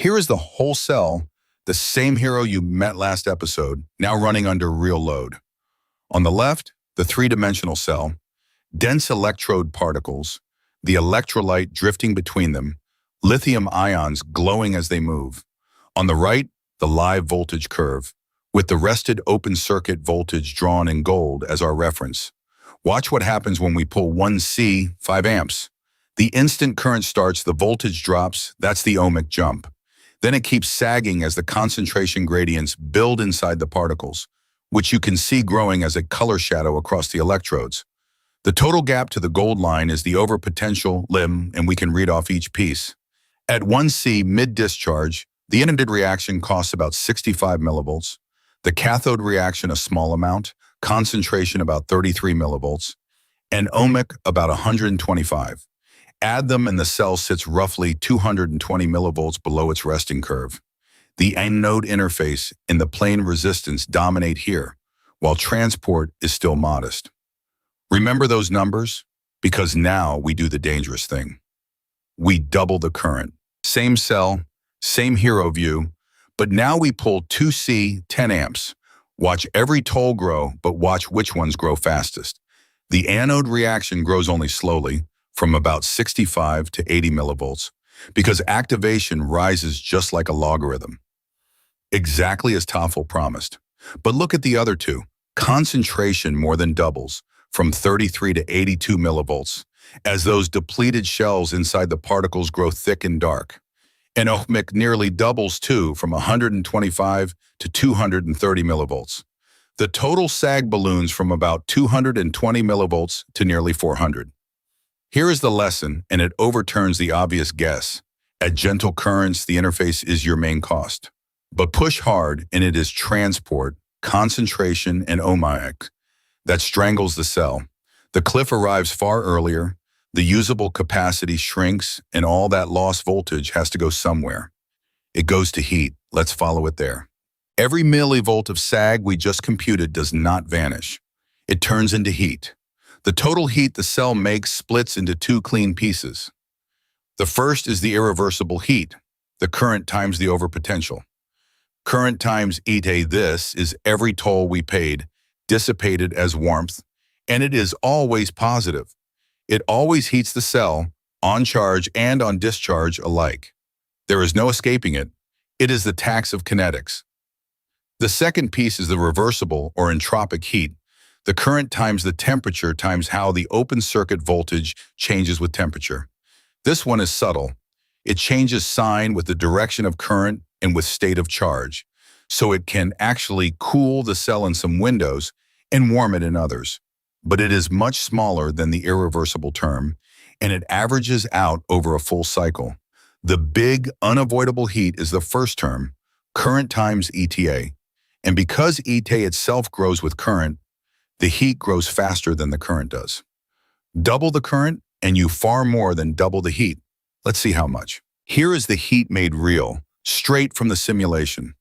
Here is the whole cell, the same hero you met last episode, now running under real load. On the left, the three-dimensional cell, dense electrode particles, the electrolyte drifting between them, lithium ions glowing as they move. On the right, the live voltage curve, with the rested open circuit voltage drawn in gold as our reference. Watch what happens when we pull 1C, 5 amps. The instant current starts, the voltage drops, that's the ohmic jump. Then it keeps sagging as the concentration gradients build inside the particles, which you can see growing as a color shadow across the electrodes. The total gap to the gold line is the overpotential limb, and we can read off each piece. At 1C mid-discharge, the anode reaction costs about 65 millivolts, the cathode reaction a small amount, concentration about 33 millivolts, and ohmic about 125. Add them and the cell sits roughly 220 millivolts below its resting curve. The anode interface and the plane resistance dominate here, while transport is still modest. Remember those numbers? Because now we do the dangerous thing. We double the current. Same cell, same hero view, but now we pull 2C, 10 amps. Watch every toll grow, but watch which ones grow fastest. The anode reaction grows only slowly, from about 65 to 80 millivolts, because activation rises just like a logarithm. Exactly as Toffel promised. But look at the other two. Concentration more than doubles, from 33 to 82 millivolts, as those depleted shells inside the particles grow thick and dark. And ohmic nearly doubles too, from 125 to 230 millivolts. The total sag balloons from about 220 millivolts to nearly 400. Here is the lesson, and it overturns the obvious guess. At gentle currents, the interface is your main cost. But push hard, and it is transport, concentration, and ohmic that strangles the cell. The cliff arrives far earlier, the usable capacity shrinks, and all that lost voltage has to go somewhere. It goes to heat. Let's follow it there. Every millivolt of sag we just computed does not vanish. It turns into heat. The total heat the cell makes splits into two clean pieces. The first is the irreversible heat, the current times the overpotential. Current times ETA, this is every toll we paid, dissipated as warmth, and it is always positive. It always heats the cell, on charge and on discharge alike. There is no escaping it. It is the tax of kinetics. The second piece is the reversible or entropic heat, the current times the temperature times how the open circuit voltage changes with temperature. This one is subtle. It changes sign with the direction of current and with state of charge, so it can actually cool the cell in some windows and warm it in others. But it is much smaller than the irreversible term, and it averages out over a full cycle. The big, unavoidable heat is the first term, current times ETA. And because ETA itself grows with current, the heat grows faster than the current does. Double the current, and you far more than double the heat. Let's see how much. Here is the heat made real, straight from the simulation.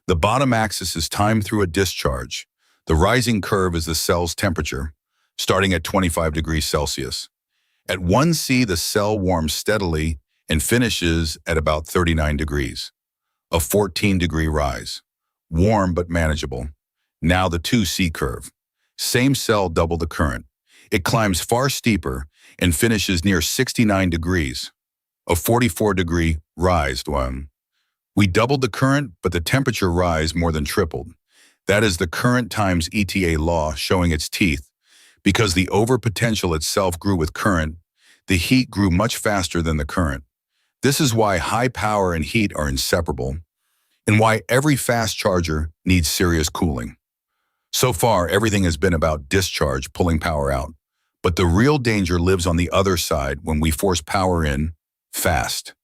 The bottom axis is time through a discharge. The rising curve is the cell's temperature, starting at 25 degrees Celsius. At 1C, the cell warms steadily and finishes at about 39 degrees, a 14-degree rise. Warm but manageable. Now the 2C curve. Same cell, double the current. It climbs far steeper and finishes near 69 degrees, a 44-degree rise. We doubled the current, but the temperature rise more than tripled. That is the current times ETA law showing its teeth. Because the overpotential itself grew with current, the heat grew much faster than the current. This is why high power and heat are inseparable, and why every fast charger needs serious cooling. So far, everything has been about discharge, pulling power out. But the real danger lives on the other side when we force power in fast.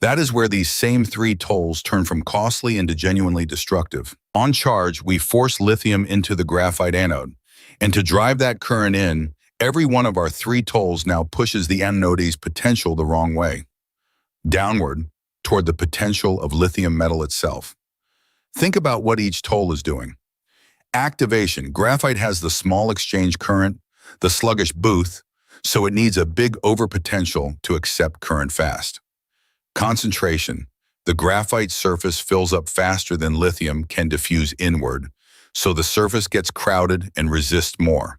That is where these same three tolls turn from costly into genuinely destructive. On charge, we force lithium into the graphite anode. And to drive that current in, every one of our three tolls now pushes the anode's potential the wrong way, downward, toward the potential of lithium metal itself. Think about what each toll is doing. Activation. Graphite has the small exchange current, the sluggish booth, so it needs a big overpotential to accept current fast. Concentration. The graphite surface fills up faster than lithium can diffuse inward, so the surface gets crowded and resists more.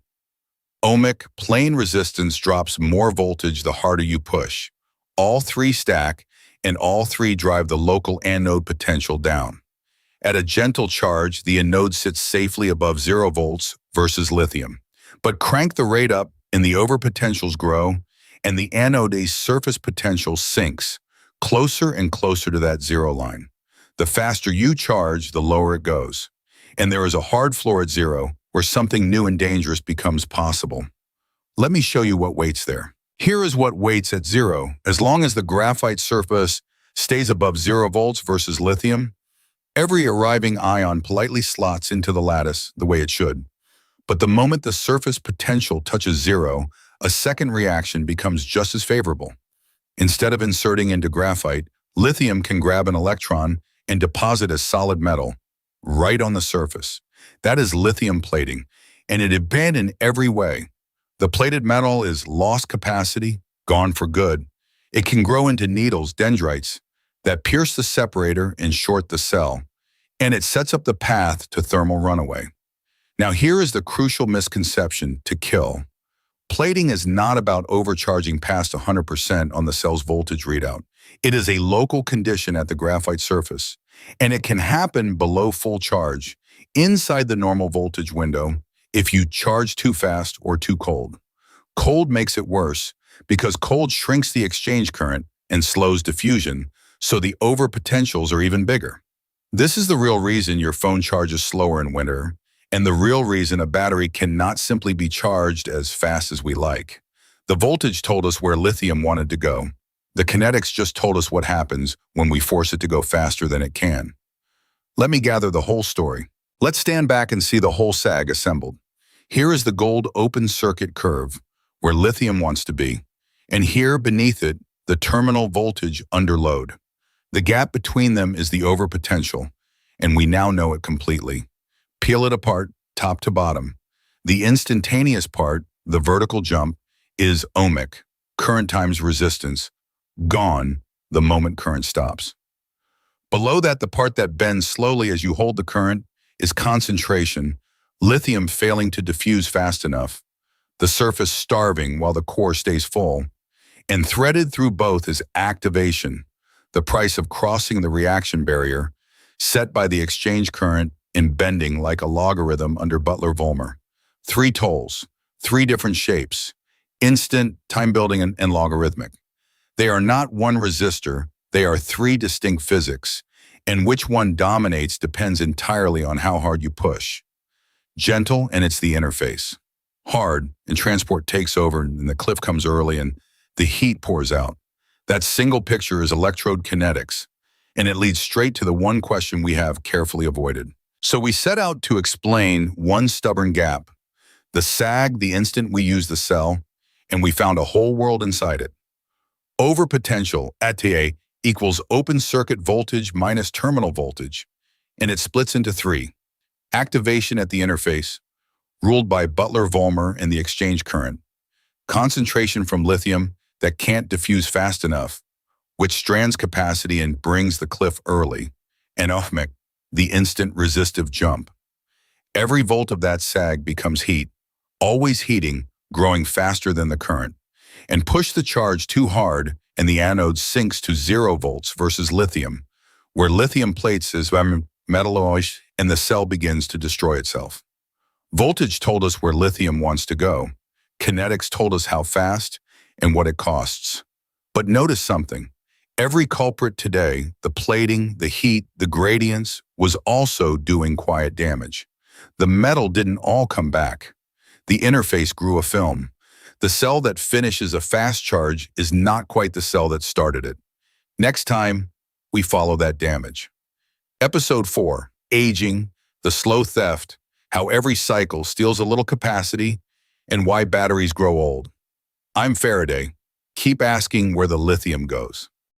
Ohmic, plain resistance drops more voltage the harder you push. All three stack, and all three drive the local anode potential down. At a gentle charge, the anode sits safely above 0 volts versus lithium. But crank the rate up and the overpotentials grow, and the anode's surface potential sinks, closer and closer to that zero line. The faster you charge, the lower it goes. And there is a hard floor at 0 where something new and dangerous becomes possible. Let me show you what waits there. Here is what waits at 0. As long as the graphite surface stays above 0 volts versus lithium, every arriving ion politely slots into the lattice the way it should. But the moment the surface potential touches 0, a second reaction becomes just as favorable. Instead of inserting into graphite, lithium can grab an electron and deposit a solid metal right on the surface. That is lithium plating, and it is bad in every way. The plated metal is lost capacity, gone for good. It can grow into needles, dendrites, that pierce the separator and short the cell, and it sets up the path to thermal runaway. Now here is the crucial misconception to kill. Plating is not about overcharging past 100% on the cell's voltage readout. It is a local condition at the graphite surface, and it can happen below full charge, inside the normal voltage window, if you charge too fast or too cold. Cold makes it worse because cold shrinks the exchange current and slows diffusion, so the overpotentials are even bigger. This is the real reason your phone charges slower in winter, and the real reason a battery cannot simply be charged as fast as we like. The voltage told us where lithium wanted to go. The kinetics just told us what happens when we force it to go faster than it can. Let me gather the whole story. Let's stand back and see the whole sag assembled. Here is the gold open circuit curve, where lithium wants to be, and here beneath it, the terminal voltage under load. The gap between them is the overpotential, and we now know it completely. Peel it apart, top to bottom. The instantaneous part, the vertical jump, is ohmic, current times resistance, gone the moment current stops. Below that, the part that bends slowly as you hold the current, is concentration, lithium failing to diffuse fast enough, the surface starving while the core stays full. And threaded through both is activation, the price of crossing the reaction barrier, set by the exchange current and bending like a logarithm under Butler-Volmer. 3 tolls, 3 different shapes, instant, time-building, and logarithmic. They are not one resistor, they are 3 distinct physics, and which one dominates depends entirely on how hard you push. Gentle, and it's the interface. Hard, and transport takes over, and the cliff comes early, and the heat pours out. That single picture is electrode kinetics, and it leads straight to the one question we have carefully avoided. So we set out to explain one stubborn gap, the sag the instant we use the cell, and we found a whole world inside it. Overpotential, ATA, equals open circuit voltage minus terminal voltage, and it splits into 3. Activation at the interface, ruled by Butler-Volmer and the exchange current. Concentration from lithium that can't diffuse fast enough, which strands capacity and brings the cliff early. And ohmic, the instant resistive jump. Every volt of that sag becomes heat, always heating, growing faster than the current. And push the charge too hard and the anode sinks to 0 volts versus lithium, where lithium plates is metalloid and the cell begins to destroy itself. Voltage told us where lithium wants to go. Kinetics told us how fast and what it costs. But notice something. Every culprit today, the plating, the heat, the gradients, was also doing quiet damage. The metal didn't all come back. The interface grew a film. The cell that finishes a fast charge is not quite the cell that started it. Next time, we follow that damage. Episode 4, Aging, the Slow Theft, How Every Cycle Steals a Little Capacity, and Why Batteries Grow Old. I'm Faraday. Keep asking where the lithium goes.